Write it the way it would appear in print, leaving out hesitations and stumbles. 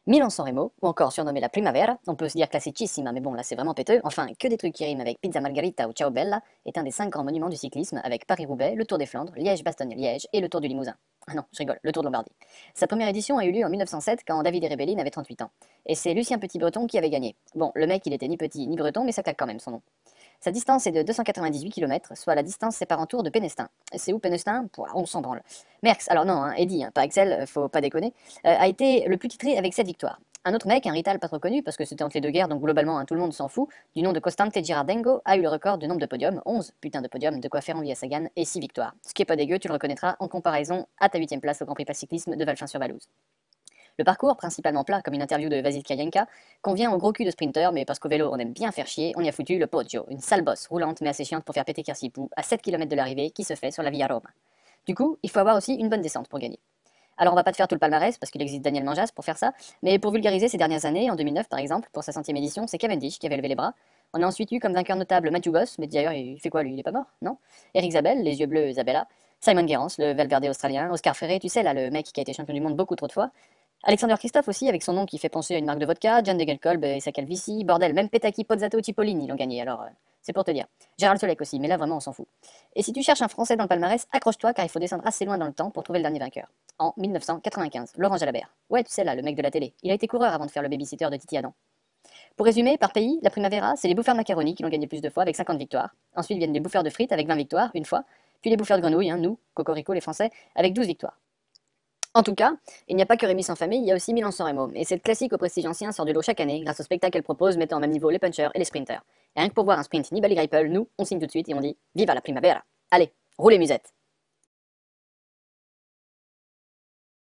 Milan-San Remo, ou encore surnommé la Primavera, on peut aussi dire classicissima, mais bon là c'est vraiment péteux, enfin que des trucs qui riment avec Pizza Margherita ou Ciao Bella, est un des 5 grands monuments du cyclisme avec Paris-Roubaix, le Tour des Flandres, Liège-Bastogne-Liège et le Tour du Limousin. Ah non, je rigole, le Tour de Lombardie. Sa première édition a eu lieu en 1907 quand David Rebellin avait 38 ans. Et c'est Lucien Petit-Breton qui avait gagné. Bon, le mec il était ni petit ni breton, mais ça claque quand même son nom. Sa distance est de 298 km, soit la distance séparant Tours de Pénestin. C'est où Pénestin? Pouah, on s'en branle. Merckx, alors non, hein, Eddy, hein, pas Excel, faut pas déconner, a été le plus titré avec 7 victoires. Un autre mec, un Rital pas trop connu, parce que c'était entre les deux guerres, donc globalement hein, tout le monde s'en fout, du nom de Costante Girardengo, a eu le record de nombre de podiums, 11 putain de podiums, de quoi faire envie à Sagan, et 6 victoires. Ce qui est pas dégueu, tu le reconnaîtras en comparaison à ta 8ème place au Grand Prix Cyclisme de Valchin-sur-Valouse. Le parcours, principalement plat, comme une interview de Vasil Kayenka, convient au gros cul de sprinter, mais parce qu'au vélo on aime bien faire chier, on y a foutu le Poggio, une sale bosse roulante mais assez chiante pour faire péter Kirsipou, à 7 km de l'arrivée, qui se fait sur la Via Roma. Du coup, il faut avoir aussi une bonne descente pour gagner. Alors on va pas te faire tout le palmarès, parce qu'il existe Daniel Manjas pour faire ça, mais pour vulgariser ces dernières années, en 2009 par exemple, pour sa 100ème édition, c'est Cavendish qui avait levé les bras. On a ensuite eu comme vainqueur notable Matthew Boss, mais d'ailleurs il fait quoi lui, il est pas mort, non? Eric Zabel, les yeux bleus Isabella, Simon Gerrans, le Valverde australien, Oscar Freire, tu sais là, le mec qui a été champion du monde beaucoup trop de fois, Alexander Christophe aussi, avec son nom qui fait penser à une marque de vodka, John Degenkolb et sa calvitie, bordel, même Petaki, Pozzato, Cipollini l'ont gagné, alors c'est pour te dire. Gérald Solek aussi, mais là vraiment on s'en fout. Et si tu cherches un Français dans le palmarès, accroche-toi car il faut descendre assez loin dans le temps pour trouver le dernier vainqueur. En 1995, Laurent Jalabert. Ouais, tu sais là, le mec de la télé. Il a été coureur avant de faire le babysitter de Titi Adam. Pour résumer, par pays, la Primavera, c'est les bouffeurs de macaroni qui l'ont gagné plus de fois avec 50 victoires. Ensuite viennent les bouffeurs de frites avec 20 victoires, une fois. Puis les bouffeurs de grenouilles, hein, nous, Cocorico les Français, avec 12 victoires. En tout cas, il n'y a pas que Rémi sans famille, il y a aussi Milan-San Remo. Et cette classique au prestige ancien sort du lot chaque année grâce au spectacle qu'elle propose mettant au même niveau les punchers et les sprinters. Et rien que pour voir un sprint Nibali Greipel, nous, on signe tout de suite et on dit Viva la Primavera. Allez, roulez musette.